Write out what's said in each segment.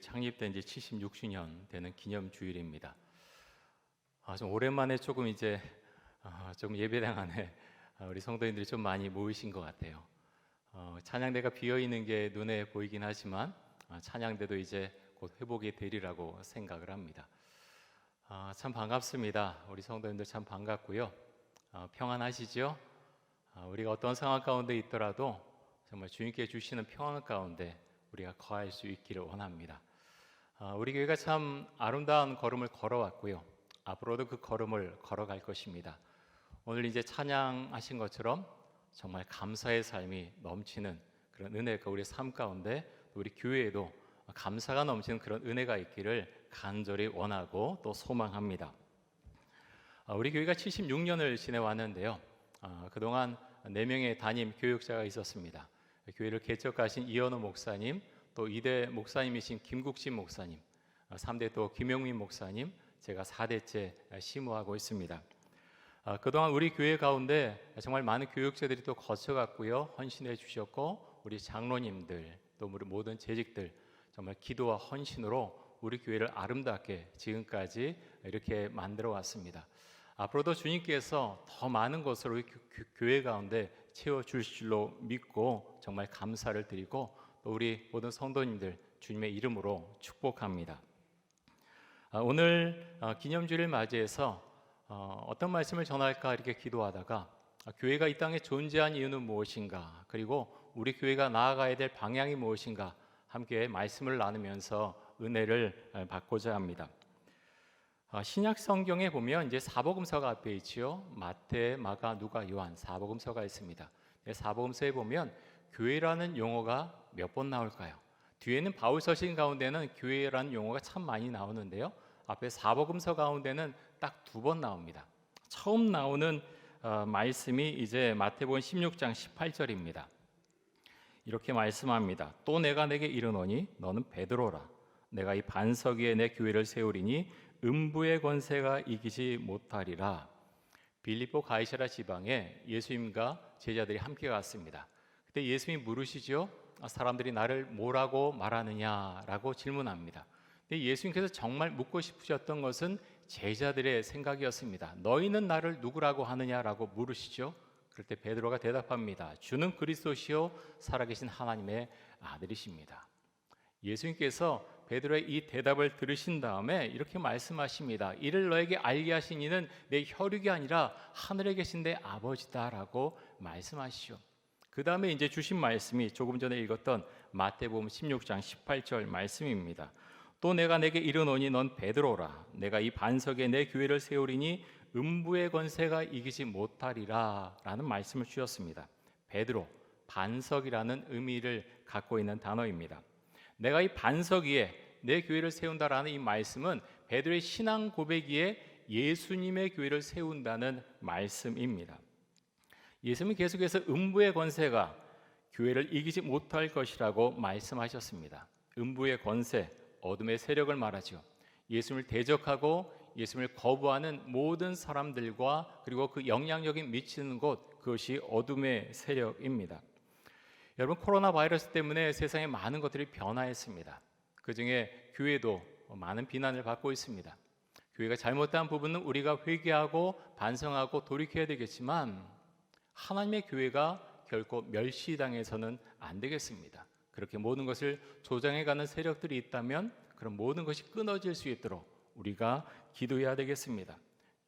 창립된 지 76주년 되는 기념주일입니다. 좀 오랜만에 조금 좀 예배당 안에 우리 성도님들이 좀 많이 모이신 것 같아요. 찬양대가 비어 있는 게 눈에 보이긴 하지만 찬양대도 이제 곧 회복이 되리라고 생각을 합니다. 참 반갑습니다. 우리 성도님들 참 반갑고요. 평안하시죠? 우리가 어떤 상황 가운데 있더라도 정말 주님께 주시는 평안 가운데 우리가 거할 수 있기를 원합니다. 우리 교회가 참 아름다운 걸음을 걸어왔고요. 앞으로도 그 걸음을 걸어갈 것입니다. 오늘 이제 찬양하신 것처럼 정말 감사의 삶이 넘치는 그런 은혜가 우리 삶 가운데, 우리 교회에도 감사가 넘치는 그런 은혜가 있기를 간절히 원하고 또 소망합니다. 우리 교회가 76년을 지내왔는데요. 그동안 4명의 담임 교육자가 있었습니다. 교회를 개척하신 이현우 목사님, 또 2대 목사님이신 김국진 목사님, 3대 또 김용민 목사님, 제가 4대째 심우하고 있습니다. 그동안 우리 교회 가운데 정말 많은 교육자들이 또 거쳐갔고요. 헌신해 주셨고, 우리 장로님들, 또 우리 모든 재직들 정말 기도와 헌신으로 우리 교회를 아름답게 지금까지 이렇게 만들어 왔습니다. 앞으로도 주님께서 더 많은 것으로 우리 교회 가운데 채워주실 줄로 믿고 정말 감사를 드리고, 또 우리 모든 성도님들 주님의 이름으로 축복합니다. 오늘 기념주일을 맞이해서 어떤 말씀을 전할까 이렇게 기도하다가 교회가 이 땅에 존재한 이유는 무엇인가, 그리고 우리 교회가 나아가야 될 방향이 무엇인가 함께 말씀을 나누면서 은혜를 받고자 합니다. 신약 성경에 보면 이제 사복음서가 앞에 있지요. 마태, 마가, 누가, 요한 사복음서가 있습니다. 사복음서에 보면 교회라는 용어가 몇 번 나올까요? 뒤에는 바울 서신 가운데는 교회라는 용어가 참 많이 나오는데요. 앞에 사복음서 가운데는 딱 2번 나옵니다. 처음 나오는 말씀이 이제 마태복음 16장 18절입니다. 이렇게 말씀합니다. 또 내가 내게 이르노니 너는 베드로라. 내가 이 반석 위에 내 교회를 세우리니 음부의 권세가 이기지 못하리라. 빌립보 가이사랴 지방에 예수님과 제자들이 함께 갔습니다. 그때 예수님이 물으시죠. 사람들이 나를 뭐라고 말하느냐라고 질문합니다. 근데 예수님께서 정말 묻고 싶으셨던 것은 제자들의 생각이었습니다. 너희는 나를 누구라고 하느냐라고 물으시죠. 그럴 때 베드로가 대답합니다. 주는 그리스도시요 살아계신 하나님의 아들이십니다. 예수님께서 베드로의 이 대답을 들으신 다음에 이렇게 말씀하십니다. 이를 너에게 알게 하신 이는 내 혈육이 아니라 하늘에 계신 내 아버지다라고 말씀하시죠. 그 다음에 이제 주신 말씀이 조금 전에 읽었던 마태복음 16장 18절 말씀입니다. 또 내가 내게 이르노니 넌 베드로라. 내가 이 반석에 내 교회를 세우리니 음부의 권세가 이기지 못하리라 라는 말씀을 주셨습니다. 베드로, 반석이라는 의미를 갖고 있는 단어입니다. 내가 이 반석 위에 내 교회를 세운다라는 이 말씀은 베드로의 신앙 고백 위에 예수님의 교회를 세운다는 말씀입니다. 예수님은 계속해서 음부의 권세가 교회를 이기지 못할 것이라고 말씀하셨습니다. 음부의 권세, 어둠의 세력을 말하죠. 예수님을 대적하고 예수님을 거부하는 모든 사람들과 그리고 그 영향력이 미치는 곳, 그것이 어둠의 세력입니다. 여러분, 코로나 바이러스 때문에 세상에 많은 것들이 변화했습니다. 그중에 교회도 많은 비난을 받고 있습니다. 교회가 잘못한 부분은 우리가 회개하고 반성하고 돌이켜야 되겠지만 하나님의 교회가 결코 멸시당해서는 안 되겠습니다. 그렇게 모든 것을 조장해가는 세력들이 있다면 그런 모든 것이 끊어질 수 있도록 우리가 기도해야 되겠습니다.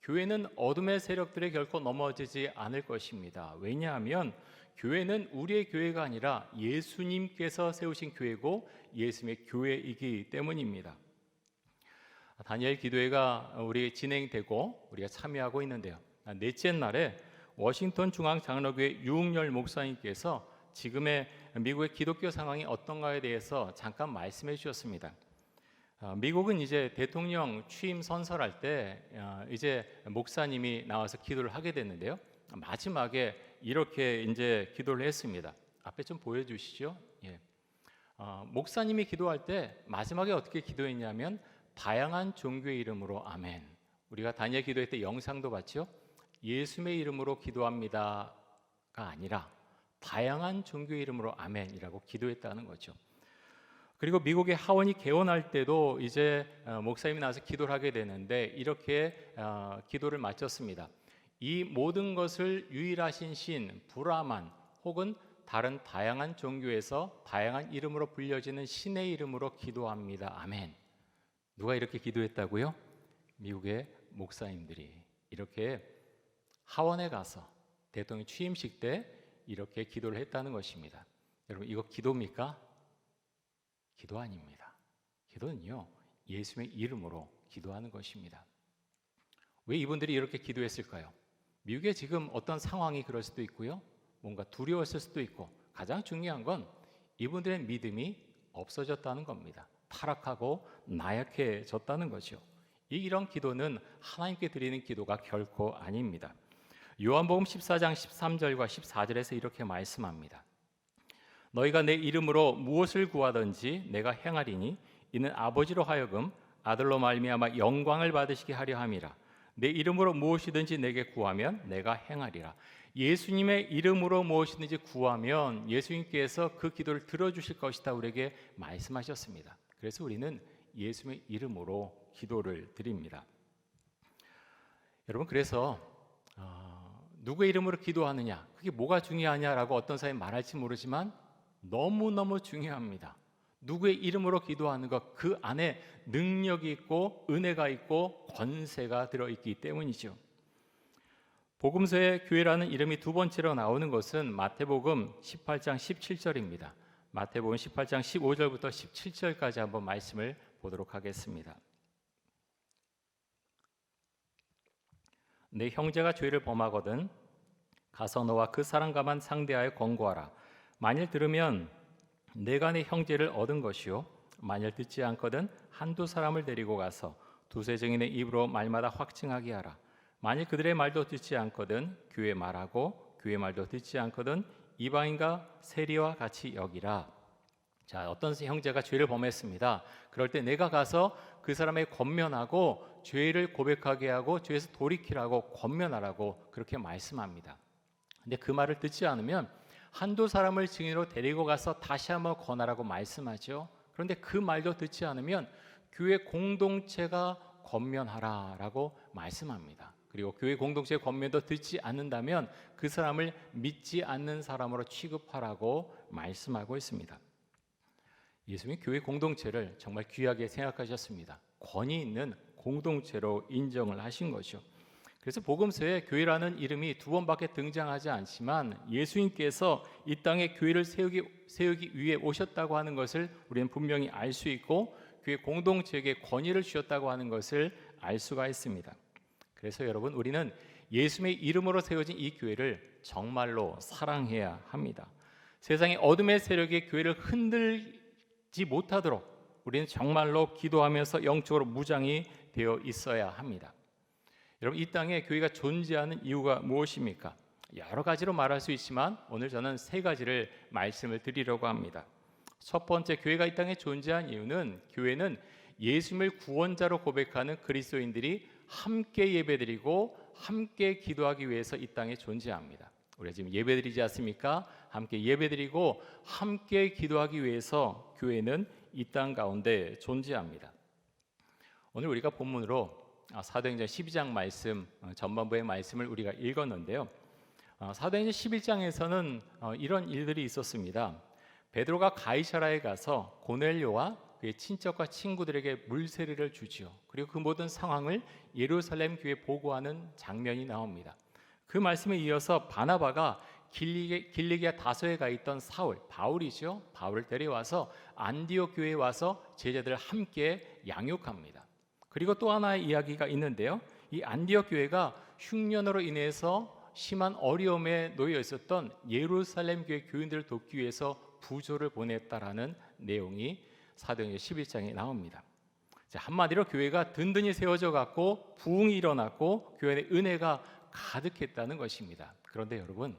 교회는 어둠의 세력들에 결코 넘어지지 않을 것입니다. 왜냐하면 교회는 우리의 교회가 아니라 예수님께서 세우신 교회고 예수님의 교회이기 때문입니다. 다니엘 기도회가 우리 진행되고 우리가 참여하고 있는데요. 넷째 날에 워싱턴 중앙장로교회 유흥열 목사님께서 지금의 미국의 기독교 상황이 어떤가에 대해서 잠깐 말씀해 주셨습니다. 미국은 이제 대통령 취임 선서할 때 이제 목사님이 나와서 기도를 하게 됐는데요. 마지막에 이렇게 이제 기도를 했습니다. 앞에 좀 보여주시죠. 예. 목사님이 기도할 때 마지막에 어떻게 기도했냐면 다양한 종교의 이름으로 아멘. 우리가 다니엘 기도할 때 영상도 봤죠. 예수님의 이름으로 기도합니다가 아니라 다양한 종교의 이름으로 아멘이라고 기도했다는 거죠. 그리고 미국의 하원이 개원할 때도 이제 목사님이 나와서 기도를 하게 되는데 이렇게 기도를 마쳤습니다. 이 모든 것을 유일하신 신 브라만 혹은 다른 다양한 종교에서 다양한 이름으로 불려지는 신의 이름으로 기도합니다. 아멘. 누가 이렇게 기도했다고요? 미국의 목사님들이 이렇게 하원에 가서 대통령 취임식 때 이렇게 기도를 했다는 것입니다. 여러분, 이거 기도입니까? 기도 아닙니다. 기도는요, 예수의 이름으로 기도하는 것입니다. 왜 이분들이 이렇게 기도했을까요? 미국에 지금 어떤 상황이 그럴 수도 있고요, 뭔가 두려웠을 수도 있고, 가장 중요한 건 이분들의 믿음이 없어졌다는 겁니다. 타락하고 나약해졌다는 거죠. 이런 기도는 하나님께 드리는 기도가 결코 아닙니다. 요한복음 14장 13절과 14절에서 이렇게 말씀합니다. 너희가 내 이름으로 무엇을 구하든지 내가 행하리니 이는 아버지로 하여금 아들로 말미암아 영광을 받으시게 하려 함이라. 내 이름으로 무엇이든지 내게 구하면 내가 행하리라. 예수님의 이름으로 무엇이든지 구하면 예수님께서 그 기도를 들어주실 것이다 우리에게 말씀하셨습니다. 그래서 우리는 예수님의 이름으로 기도를 드립니다. 여러분, 그래서 누구의 이름으로 기도하느냐, 그게 뭐가 중요하냐라고 어떤 사람이 말할지 모르지만 너무너무 중요합니다. 누구의 이름으로 기도하는 것, 그 안에 능력이 있고 은혜가 있고 권세가 들어있기 때문이죠. 복음서에 교회라는 이름이 두 번째로 나오는 것은 마태복음 18장 17절입니다. 마태복음 18장 15절부터 17절까지 한번 말씀을 보도록 하겠습니다. 내 형제가 죄를 범하거든 가서 너와 그 사람과만 상대하여 권고하라. 만일 들으면 내가 내 형제를 얻은 것이요, 만일 듣지 않거든 한두 사람을 데리고 가서 두세 증인의 입으로 말마다 확증하게 하라. 만일 그들의 말도 듣지 않거든 교회 말하고 교회 말도 듣지 않거든 이방인과 세리와 같이 여기라. 자, 어떤 형제가 죄를 범했습니다. 그럴 때 내가 가서 그 사람의 권면하고 죄를 고백하게 하고 죄에서 돌이키라고 권면하라고 그렇게 말씀합니다. 근데 그 말을 듣지 않으면 한두 사람을 증인으로 데리고 가서 다시 한번 권하라고 말씀하죠. 그런데 그 말도 듣지 않으면 교회 공동체가 권면하라라고 말씀합니다. 그리고 교회 공동체의 권면도 듣지 않는다면 그 사람을 믿지 않는 사람으로 취급하라고 말씀하고 있습니다. 예수님이 교회 공동체를 정말 귀하게 생각하셨습니다. 권위 있는 공동체로 인정을 하신 거죠. 그래서 복음서에 교회라는 이름이 두 번밖에 등장하지 않지만 예수님께서 이 땅에 교회를 세우기 위해 오셨다고 하는 것을 우리는 분명히 알 수 있고 교회 공동체에게 권위를 주셨다고 하는 것을 알 수가 있습니다. 그래서 여러분, 우리는 예수님의 이름으로 세워진 이 교회를 정말로 사랑해야 합니다. 세상의 어둠의 세력이 교회를 흔들지 못하도록 우리는 정말로 기도하면서 영적으로 무장이 되어 있어야 합니다. 여러분, 이 땅에 교회가 존재하는 이유가 무엇입니까? 여러 가지로 말할 수 있지만 오늘 저는 세 가지를 말씀을 드리려고 합니다. 첫 번째, 교회가 이 땅에 존재한 이유는 교회는 예수님을 구원자로 고백하는 그리스도인들이 함께 예배드리고 함께 기도하기 위해서 이 땅에 존재합니다. 우리가 지금 예배드리지 않습니까? 함께 예배드리고 함께 기도하기 위해서 교회는 이 땅 가운데 존재합니다. 오늘 우리가 본문으로 사도행전 12장 말씀, 전반부의 말씀을 우리가 읽었는데요. 사도행전 11장에서는 이런 일들이 있었습니다. 베드로가 가이사라에 가서 고넬료와 그의 친척과 친구들에게 물세례를 주지요. 그리고 그 모든 상황을 예루살렘 교회에 보고하는 장면이 나옵니다. 그 말씀에 이어서 바나바가 길리기아 다소에 가 있던 바울이죠. 바울을 데려와서 안디옥 교회에 와서 제자들을 함께 양육합니다. 그리고 또 하나의 이야기가 있는데요. 이 안디옥 교회가 흉년으로 인해서 심한 어려움에 놓여 있었던 예루살렘 교회 교인들을 돕기 위해서 부조를 보냈다라는 내용이 사도행전 11장에 나옵니다. 한마디로 교회가 든든히 세워져 갖고 부흥이 일어났고 교회 안에 은혜가 가득했다는 것입니다. 그런데 여러분,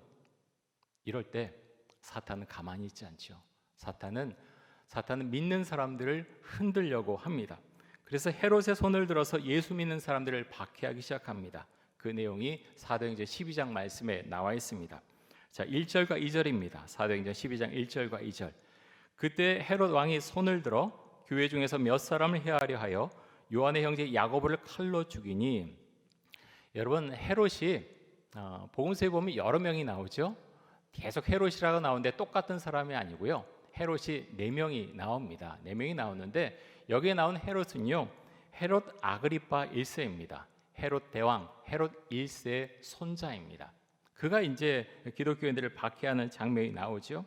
이럴 때 사탄은 가만히 있지 않죠. 사탄은 믿는 사람들을 흔들려고 합니다. 그래서 헤롯의 손을 들어서 예수 믿는 사람들을 박해하기 시작합니다. 그 내용이 사도행전 12장 말씀에 나와 있습니다. 자, 1절과 2절입니다. 사도행전 12장 1절과 2절. 그때 헤롯 왕이 손을 들어 교회 중에서 몇 사람을 해하려 하여 요한의 형제 야고보를 칼로 죽이니, 여러분 헤롯이 복음서에 보면 여러 명이 나오죠. 계속 헤롯이라고 나오는데 똑같은 사람이 아니고요. 헤롯이 4명이 나옵니다. 4명이 나오는데 여기에 나온 헤롯은요, 헤롯 아그리파 1세입니다. 헤롯 대왕, 헤롯 1세의 손자입니다. 그가 이제 기독교인들을 박해하는 장면이 나오죠.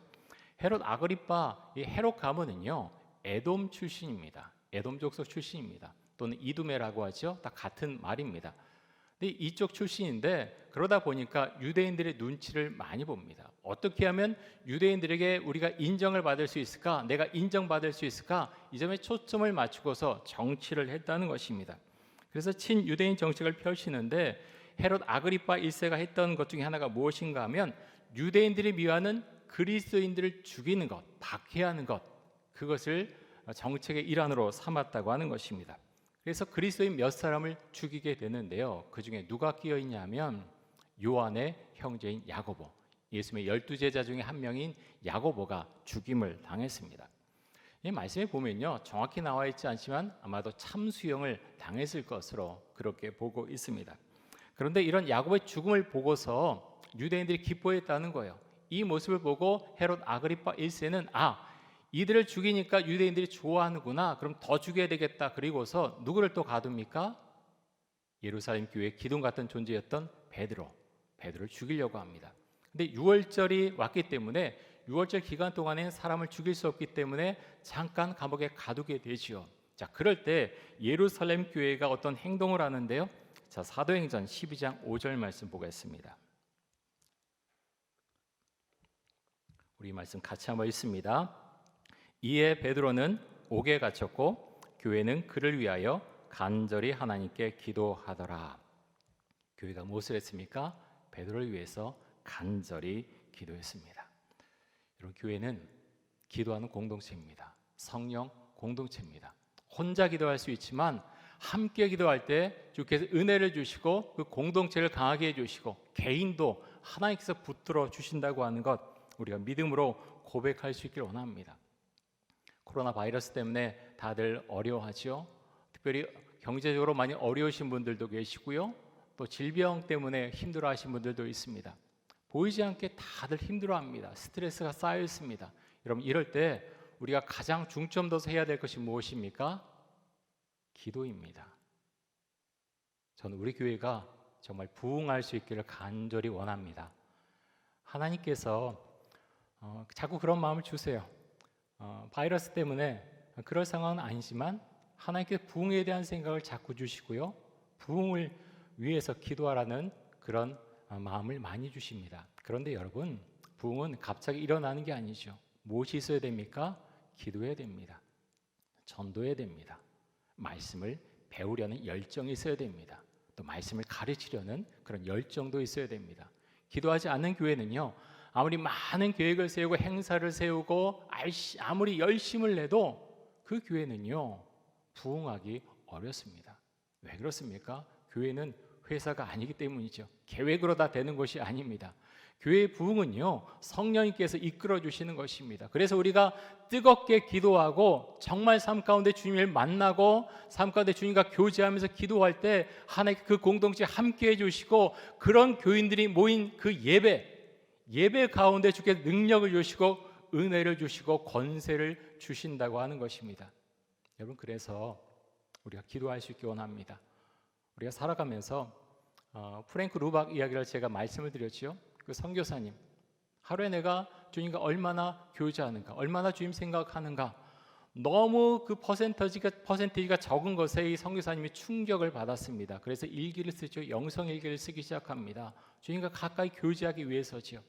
헤롯 아그리파, 이 헤롯 가문은요, 에돔 출신입니다. 에돔 족속 출신입니다. 또는 이두메라고 하죠. 다 같은 말입니다. 근데 이쪽 출신인데 그러다 보니까 유대인들의 눈치를 많이 봅니다. 어떻게 하면 유대인들에게 우리가 인정을 받을 수 있을까? 내가 인정받을 수 있을까? 이 점에 초점을 맞추고서 정치를 했다는 것입니다. 그래서 친유대인 정책을 펼치는데 헤롯 아그리파 1세가 했던 것 중에 하나가 무엇인가 하면 유대인들이 미워하는 그리스도인들을 죽이는 것, 박해하는 것, 그것을 정책의 일환으로 삼았다고 하는 것입니다. 그래서 그리스도인 몇 사람을 죽이게 되는데요. 그 중에 누가 끼어 있냐면 요한의 형제인 야고보, 예수님의 12제자 중에 한 명인 야고보가 죽임을 당했습니다. 이 말씀에 보면요, 정확히 나와 있지 않지만 아마도 참수형을 당했을 것으로 그렇게 보고 있습니다. 그런데 이런 야고보의 죽음을 보고서 유대인들이 기뻐했다는 거예요. 이 모습을 보고 헤롯 아그리파 1세는 이들을 죽이니까 유대인들이 좋아하는구나, 그럼 더 죽여야 되겠다. 그리고서 누구를 또 가둡니까? 예루살렘 교회의 기둥 같은 존재였던 베드로를 죽이려고 합니다. 근데 6월절이 왔기 때문에 6월절 기간 동안에 사람을 죽일 수 없기 때문에 잠깐 감옥에 가두게 되지요. 자, 그럴 때 예루살렘 교회가 어떤 행동을 하는데요. 자, 사도행전 12장 5절 말씀 보겠습니다. 우리 말씀 같이 한번 읽습니다. 이에 베드로는 옥에 갇혔고 교회는 그를 위하여 간절히 하나님께 기도하더라. 교회가 무엇을 했습니까? 베드로를 위해서 간절히 기도했습니다. 여러분, 교회는 기도하는 공동체입니다. 성령 공동체입니다. 혼자 기도할 수 있지만 함께 기도할 때 주께서 은혜를 주시고 그 공동체를 강하게 해주시고 개인도 하나님께서 붙들어 주신다고 하는 것, 우리가 믿음으로 고백할 수 있기를 원합니다. 코로나 바이러스 때문에 다들 어려워하죠. 특별히 경제적으로 많이 어려우신 분들도 계시고요. 또 질병 때문에 힘들어하신 분들도 있습니다. 보이지 않게 다들 힘들어합니다. 스트레스가 쌓여 있습니다. 여러분, 이럴 때 우리가 가장 중점 둬서 해야 될 것이 무엇입니까? 기도입니다. 저는 우리 교회가 정말 부흥할 수 있기를 간절히 원합니다. 하나님께서 자꾸 그런 마음을 주세요. 바이러스 때문에 그럴 상황은 아니지만 하나님께서 부흥에 대한 생각을 자꾸 주시고요, 부흥을 위해서 기도하라는 그런 마음을 많이 주십니다. 그런데 여러분, 부흥은 갑자기 일어나는 게 아니죠. 무엇이 있어야 됩니까? 기도해야 됩니다. 전도해야 됩니다. 말씀을 배우려는 열정이 있어야 됩니다. 또 말씀을 가르치려는 그런 열정도 있어야 됩니다. 기도하지 않는 교회는요, 아무리 많은 계획을 세우고 행사를 세우고 아무리 열심을 내도 그 교회는요, 부흥하기 어렵습니다. 왜 그렇습니까? 교회는 회사가 아니기 때문이죠. 계획으로 다 되는 것이 아닙니다. 교회의 부흥은요, 성령님께서 이끌어 주시는 것입니다. 그래서 우리가 뜨겁게 기도하고 정말 삶 가운데 주님을 만나고 삶 가운데 주님과 교제하면서 기도할 때 하나님 그 공동체 함께 해주시고, 그런 교인들이 모인 그 예배 가운데 주께 능력을 주시고 은혜를 주시고 권세를 주신다고 하는 것입니다. 여러분, 그래서 우리가 기도할 수 있기 원합니다. 우리가 살아가면서 프랭크 루박 이야기를 제가 말씀을 드렸죠. 그 선교사님, 하루에 내가 주님과 얼마나 교제하는가, 얼마나 주님 생각하는가, 너무 그 퍼센테이지가 적은 것에 이 선교사님이 충격을 받았습니다. 그래서 일기를 쓰죠. 영성 일기를 쓰기 시작합니다. 주님과 가까이 교제하기 위해서지요.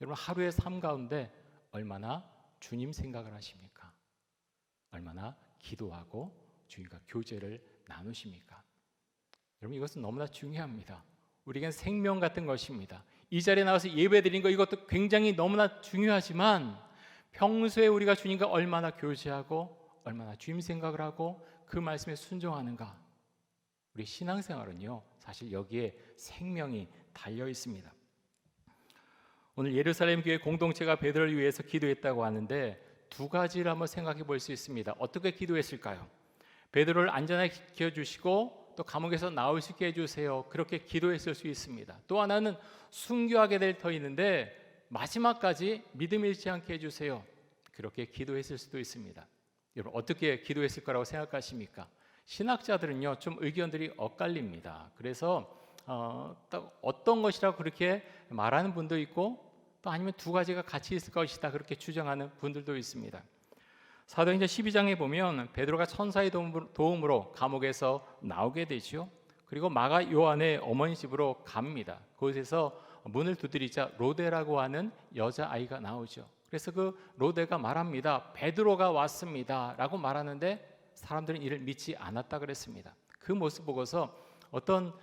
여러분, 하루의 삶 가운데 얼마나 주님 생각을 하십니까? 얼마나 기도하고 주님과 교제를 나누십니까? 여러분, 이것은 너무나 중요합니다. 우리에겐 생명 같은 것입니다. 이 자리에 나와서 예배드리는 것, 이것도 굉장히 너무나 중요하지만 평소에 우리가 주님과 얼마나 교제하고 얼마나 주님 생각을 하고 그 말씀에 순종하는가, 우리 신앙생활은요, 사실 여기에 생명이 달려 있습니다. 오늘 예루살렘 교회 공동체가 베드로를 위해서 기도했다고 하는데 두 가지를 한번 생각해 볼 수 있습니다. 어떻게 기도했을까요? 베드로를 안전하게 지켜주시고 또 감옥에서 나올 수 있게 해주세요. 그렇게 기도했을 수 있습니다. 또 하나는 순교하게 될 터이는데 마지막까지 믿음 잃지 않게 해주세요. 그렇게 기도했을 수도 있습니다. 여러분 어떻게 기도했을 거라고 생각하십니까? 신학자들은요 좀 의견들이 엇갈립니다. 그래서 어떤 것이라고 그렇게 말하는 분도 있고 또 아니면 두 가지가 같이 있을 것이다 그렇게 주장하는 분들도 있습니다. 사도행전 12장에 보면 베드로가 천사의 도움으로 감옥에서 나오게 되죠. 그리고 마가 요한의 어머니 집으로 갑니다. 그곳에서 문을 두드리자 로데라고 하는 여자아이가 나오죠. 그래서 그 로데가 말합니다. 베드로가 왔습니다 라고 말하는데 사람들은 이를 믿지 않았다 그랬습니다. 그 모습 보고서 어떤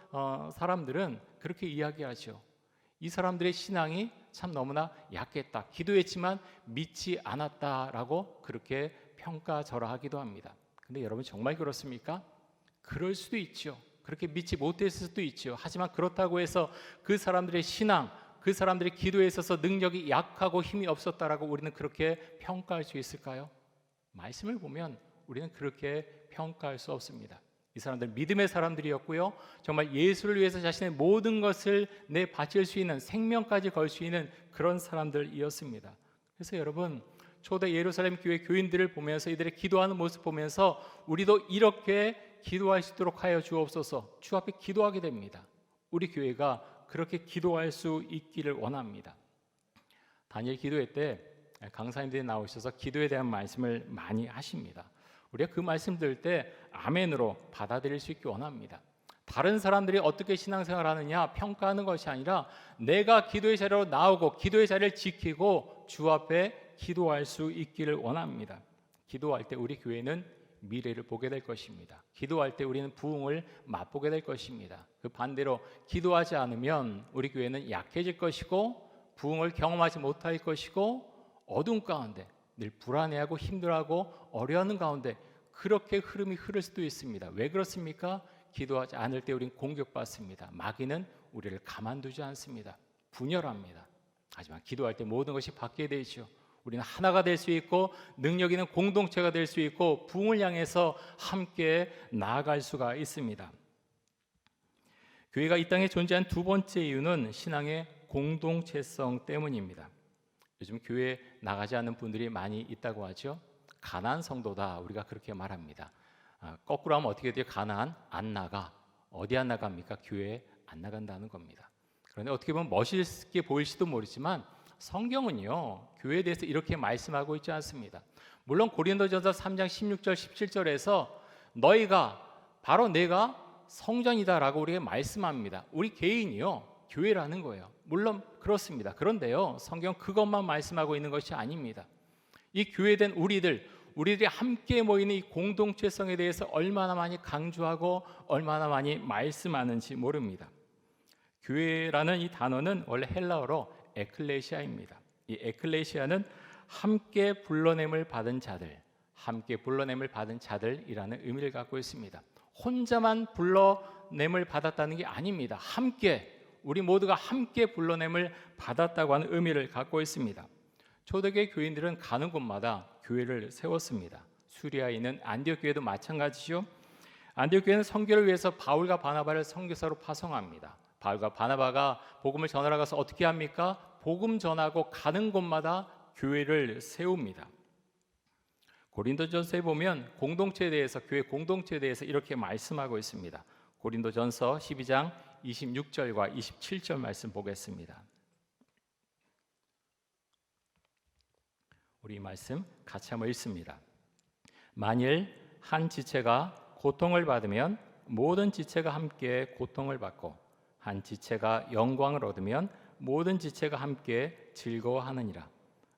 사람들은 그렇게 이야기하죠. 이 사람들의 신앙이 참 너무나 약했다. 기도했지만 믿지 않았다라고 그렇게 평가절하하기도 합니다. 근데 여러분 정말 그렇습니까? 그럴 수도 있죠. 그렇게 믿지 못했을 수도 있죠. 하지만 그렇다고 해서 그 사람들의 신앙, 그 사람들의 기도에 있어서 능력이 약하고 힘이 없었다라고 우리는 그렇게 평가할 수 있을까요? 말씀을 보면 우리는 그렇게 평가할 수 없습니다. 이 사람들 믿음의 사람들이었고요. 정말 예수를 위해서 자신의 모든 것을 내바칠 수 있는 생명까지 걸 수 있는 그런 사람들이었습니다. 그래서 여러분 초대 예루살렘 교회 교인들을 보면서 이들의 기도하는 모습 보면서 우리도 이렇게 기도할 수 있도록 하여 주옵소서. 주 앞에 기도하게 됩니다. 우리 교회가 그렇게 기도할 수 있기를 원합니다. 다니엘 기도회 때 강사님들이 나오셔서 기도에 대한 말씀을 많이 하십니다. 우리가 그 말씀 들을 때 아멘으로 받아들일 수 있기 원합니다. 다른 사람들이 어떻게 신앙생활을 하느냐 평가하는 것이 아니라 내가 기도의 자리로 나오고 기도의 자리를 지키고 주 앞에 기도할 수 있기를 원합니다. 기도할 때 우리 교회는 미래를 보게 될 것입니다. 기도할 때 우리는 부흥을 맛보게 될 것입니다. 그 반대로 기도하지 않으면 우리 교회는 약해질 것이고 부흥을 경험하지 못할 것이고 어둠 가운데 늘 불안해하고 힘들어하고 어려워하는 가운데 그렇게 흐름이 흐를 수도 있습니다. 왜 그렇습니까? 기도하지 않을 때 우리는 공격받습니다. 마귀는 우리를 가만두지 않습니다. 분열합니다. 하지만 기도할 때 모든 것이 바뀌게 되죠. 우리는 하나가 될 수 있고 능력 있는 공동체가 될 수 있고 부흥을 향해서 함께 나아갈 수가 있습니다. 교회가 이 땅에 존재한 두 번째 이유는 신앙의 공동체성 때문입니다. 요즘 교회에 나가지 않는 분들이 많이 있다고 하죠. 가난한 성도다 우리가 그렇게 말합니다. 거꾸로 하면 어떻게 돼요? 가난한 안 나가. 어디 안 나갑니까? 교회에 안 나간다는 겁니다. 그런데 어떻게 보면 멋있게 보일지도 모르지만 성경은요 교회에 대해서 이렇게 말씀하고 있지 않습니다. 물론 고린도전서 3장 16절 17절에서 너희가 바로 내가 성전이다라고 우리에게 말씀합니다. 우리 개인이요 교회라는 거예요. 물론 그렇습니다. 그런데요 성경 그것만 말씀하고 있는 것이 아닙니다. 이 교회된 우리들이 함께 모이는 이 공동체성에 대해서 얼마나 많이 강조하고 얼마나 많이 말씀하는지 모릅니다. 교회라는 이 단어는 원래 헬라어로 에클레시아입니다. 이 에클레시아는 함께 불러냄을 받은 자들, 함께 불러냄을 받은 자들이라는 의미를 갖고 있습니다. 혼자만 불러냄을 받았다는 게 아닙니다. 함께 우리 모두가 함께 불러냄을 받았다고 하는 의미를 갖고 있습니다. 초대교회 교인들은 가는 곳마다 교회를 세웠습니다. 수리아에 있는 안디옥 교회도 마찬가지죠. 안디옥 교회는 선교를 위해서 바울과 바나바를 선교사로 파송합니다. 바울과 바나바가 복음을 전하러 가서 어떻게 합니까? 복음 전하고 가는 곳마다 교회를 세웁니다. 고린도전서에 보면 공동체에 대해서 교회 공동체에 대해서 이렇게 말씀하고 있습니다. 고린도전서 12장 26절과 27절 말씀 보겠습니다. 우리 말씀 같이 한번 읽습니다. 만일 한 지체가 고통을 받으면 모든 지체가 함께 고통을 받고 한 지체가 영광을 얻으면 모든 지체가 함께 즐거워하느니라.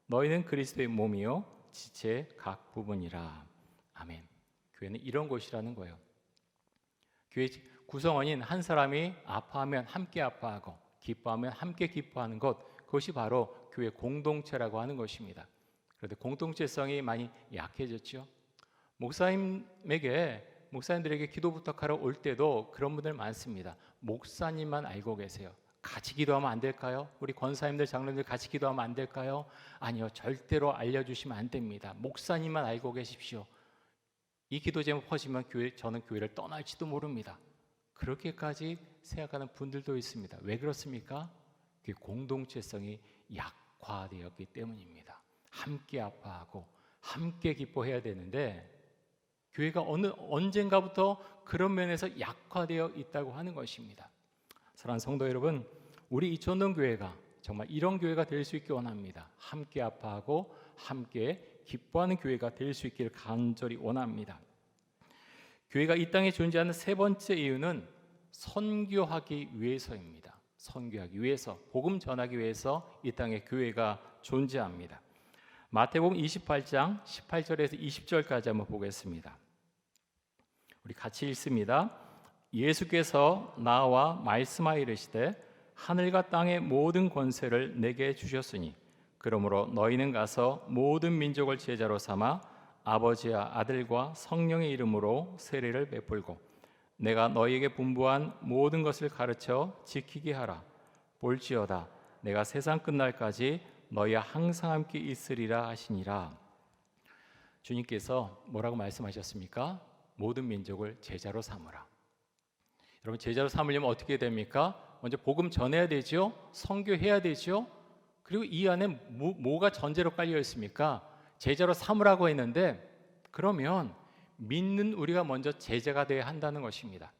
너희는 그리스도의 몸이요 지체 각 부분이라. 아멘. 교회는 이런 곳이라는 거예요. 교회 구성원인 한 사람이 아파하면 함께 아파하고 기뻐하면 함께 기뻐하는 것, 그것이 바로 교회 공동체라고 하는 것입니다. 그런데 공동체성이 많이 약해졌죠. 목사님들에게 기도 부탁하러 올 때도 그런 분들 많습니다. 목사님만 알고 계세요. 같이 기도하면 안 될까요? 우리 권사님들, 장로님들 같이 기도하면 안 될까요? 아니요, 절대로 알려주시면 안 됩니다. 목사님만 알고 계십시오. 이 기도 제목 퍼지면 저는 교회를 떠날지도 모릅니다. 그렇게까지 생각하는 분들도 있습니다. 왜 그렇습니까? 그 공동체성이 약화되었기 때문입니다. 함께 아파하고 함께 기뻐해야 되는데 교회가 언젠가부터 그런 면에서 약화되어 있다고 하는 것입니다. 사랑하는 성도 여러분, 우리 이촌동 교회가 정말 이런 교회가 될 수 있길 원합니다. 함께 아파하고 함께 기뻐하는 교회가 될 수 있기를 간절히 원합니다. 교회가 이 땅에 존재하는 세 번째 이유는 선교하기 위해서입니다. 선교하기 위해서, 복음 전하기 위해서 이 땅에 교회가 존재합니다. 마태복음 28장 18절에서 20절까지 한번 보겠습니다. 우리 같이 읽습니다. 예수께서 나와 말씀하여 이르시되 하늘과 땅의 모든 권세를 내게 주셨으니 그러므로 너희는 가서 모든 민족을 제자로 삼아 아버지와 아들과 성령의 이름으로 세례를 베풀고 내가 너희에게 분부한 모든 것을 가르쳐 지키게 하라. 볼지어다 내가 세상 끝날까지 너희와 항상 함께 있으리라 하시니라. 주님께서 뭐라고 말씀하셨습니까? 모든 민족을 제자로 삼으라. 여러분, 제자로 삼으려면 어떻게 됩니까? 먼저 복음 전해야 되죠. 선교해야 되죠. 그리고 이 안에 뭐가 전제로 깔려 있습니까? 제자로 삼으라고 했는데 그러면 믿는 우리가 먼저 제자가 되어야 한다는 것입니다.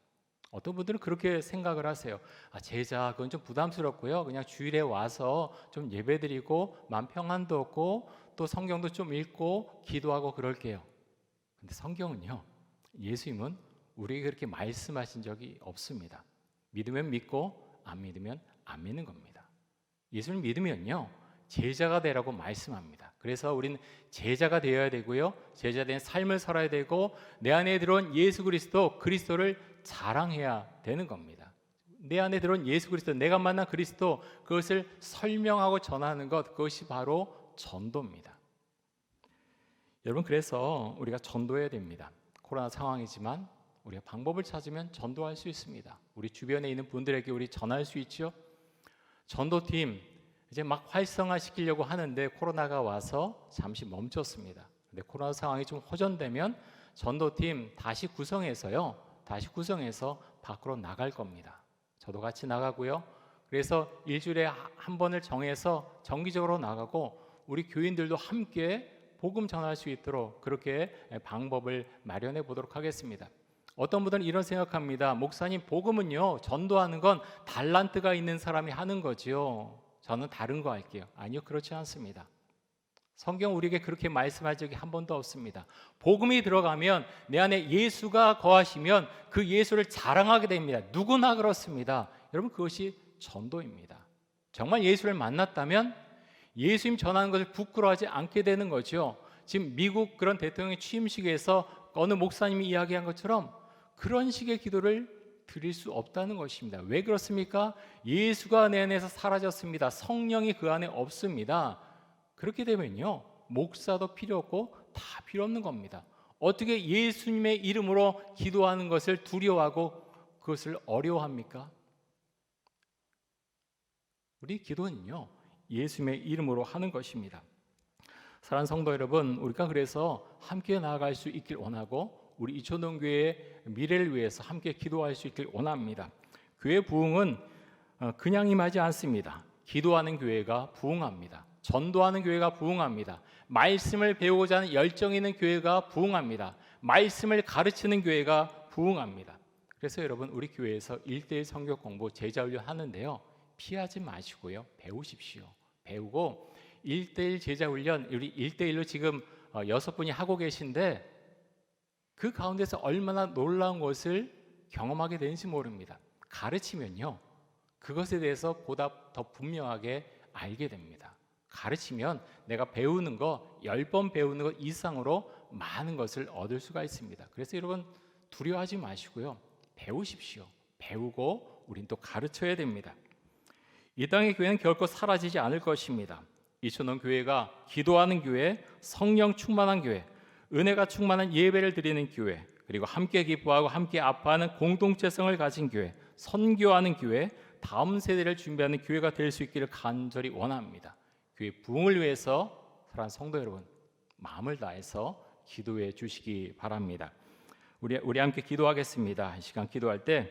어떤 분들은 그렇게 생각을 하세요. 제자 그건 좀 부담스럽고요. 그냥 주일에 와서 좀 예배드리고 마음 평안도 얻고 또 성경도 좀 읽고 기도하고 그럴게요. 근데 성경은요, 예수님은 우리에게 그렇게 말씀하신 적이 없습니다. 믿으면 믿고 안 믿으면 안 믿는 겁니다. 예수를 믿으면요 제자가 되라고 말씀합니다. 그래서 우리는 제자가 되어야 되고요, 제자된 삶을 살아야 되고 내 안에 들어온 예수 그리스도를 자랑해야 되는 겁니다. 내 안에 들어온 예수 그리스도, 내가 만난 그리스도, 그것을 설명하고 전하는 것, 그것이 바로 전도입니다. 여러분, 그래서 우리가 전도해야 됩니다. 코로나 상황이지만 우리가 방법을 찾으면 전도할 수 있습니다. 우리 주변에 있는 분들에게 우리 전할 수 있죠. 전도팀 이제 막 활성화시키려고 하는데 코로나가 와서 잠시 멈췄습니다. 근데 코로나 상황이 좀 호전되면 전도팀 다시 구성해서 밖으로 나갈 겁니다. 저도 같이 나가고요. 그래서 일주일에 한 번을 정해서 정기적으로 나가고 우리 교인들도 함께 복음 전할 수 있도록 그렇게 방법을 마련해 보도록 하겠습니다. 어떤 분들은 이런 생각합니다. 목사님, 복음은요 전도하는 건 달란트가 있는 사람이 하는 거지요. 저는 다른 거 할게요. 아니요, 그렇지 않습니다. 성경 우리에게 그렇게 말씀할 적이 한 번도 없습니다. 복음이 들어가면 내 안에 예수가 거하시면 그 예수를 자랑하게 됩니다. 누구나 그렇습니다. 여러분, 그것이 전도입니다. 정말 예수를 만났다면 예수님 전하는 것을 부끄러워하지 않게 되는 거죠. 지금 미국 그런 대통령 취임식에서 어느 목사님이 이야기한 것처럼 그런 식의 기도를 드릴 수 없다는 것입니다. 왜 그렇습니까? 예수가 내 안에서 사라졌습니다. 성령이 그 안에 없습니다. 그렇게 되면요 목사도 필요 없고 다 필요 없는 겁니다. 어떻게 예수님의 이름으로 기도하는 것을 두려워하고 그것을 어려워합니까? 우리 기도는요 예수님의 이름으로 하는 것입니다. 사랑하는 성도 여러분, 우리가 그래서 함께 나아갈 수 있길 원하고 우리 이촌동교회의 미래를 위해서 함께 기도할 수 있길 원합니다. 교회 부흥은 그냥 임하지 않습니다. 기도하는 교회가 부흥합니다. 전도하는 교회가 부흥합니다. 말씀을 배우고자 하는 열정 있는 교회가 부흥합니다. 말씀을 가르치는 교회가 부흥합니다. 그래서 여러분, 우리 교회에서 1:1 성경 공부 제자 훈련 하는데요, 피하지 마시고요, 배우십시오. 배우고 1:1 제자 훈련, 우리 1:1로 지금 6분이 하고 계신데 그 가운데서 얼마나 놀라운 것을 경험하게 되는지 모릅니다. 가르치면요 그것에 대해서 보다 더 분명하게 알게 됩니다. 가르치면 내가 배우는 거 10번 배우는 것 이상으로 많은 것을 얻을 수가 있습니다. 그래서 여러분, 두려워하지 마시고요, 배우십시오. 배우고 우린 또 가르쳐야 됩니다. 이 땅의 교회는 결코 사라지지 않을 것입니다. 이촌동 교회가 기도하는 교회, 성령 충만한 교회, 은혜가 충만한 예배를 드리는 교회, 그리고 함께 기뻐하고 함께 아파하는 공동체성을 가진 교회, 선교하는 교회, 다음 세대를 준비하는 교회가 될 수 있기를 간절히 원합니다. 교회 부흥을 위해서 사랑하는 성도 여러분, 마음을 다해서 기도해 주시기 바랍니다. 우리 함께 기도하겠습니다. 이 시간 기도할 때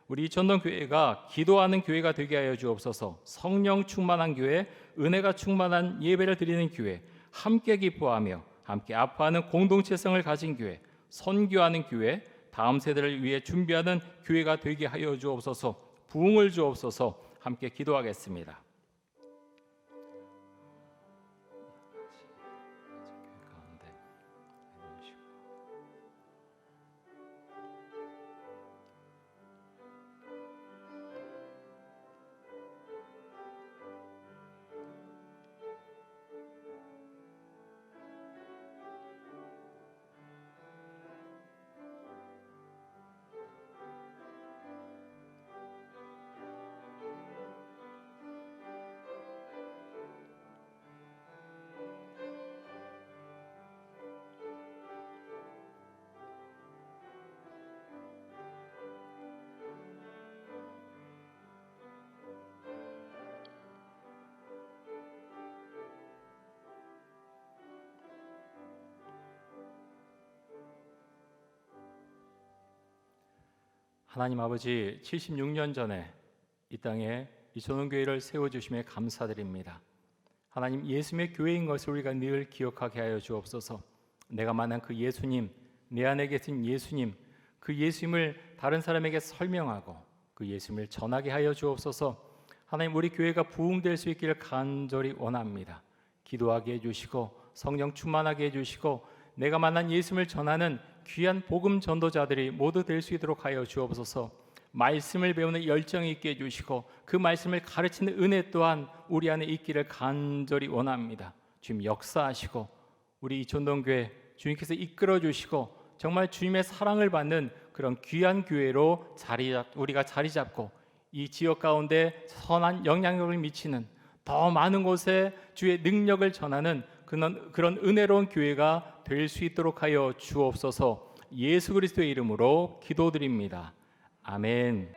우리 이천동교회가 기도하는 교회가 되게 하여 주옵소서. 성령 충만한 교회, 은혜가 충만한 예배를 드리는 교회, 함께 기뻐하며 함께 아파하는 공동체성을 가진 교회, 선교하는 교회, 다음 세대를 위해 준비하는 교회가 되게 하여 주옵소서. 부흥을 주옵소서. 함께 기도하겠습니다. 하나님 아버지, 76년 전에 이 땅에 이천동교회를 세워주심에 감사드립니다. 하나님, 예수님의 교회인 것을 우리가 늘 기억하게 하여 주옵소서. 내가 만난 그 예수님, 내 안에 계신 예수님, 그 예수님을 다른 사람에게 설명하고 그 예수님을 전하게 하여 주옵소서. 하나님, 우리 교회가 부흥될 수 있기를 간절히 원합니다. 기도하게 해주시고 성령 충만하게 해주시고 내가 만난 예수님을 전하는 귀한 복음 전도자들이 모두 될 수 있도록 하여 주옵소서. 말씀을 배우는 열정이 있게 해주시고 그 말씀을 가르치는 은혜 또한 우리 안에 있기를 간절히 원합니다. 주님 역사하시고 우리 이천동교회 주님께서 이끌어 주시고 정말 주님의 사랑을 받는 그런 귀한 교회로 우리가 자리 잡고 이 지역 가운데 선한 영향력을 미치는 더 많은 곳에 주의 능력을 전하는 그런 은혜로운 교회가 될 수 있도록 하여 주옵소서. 예수 그리스도의 이름으로 기도드립니다. 아멘.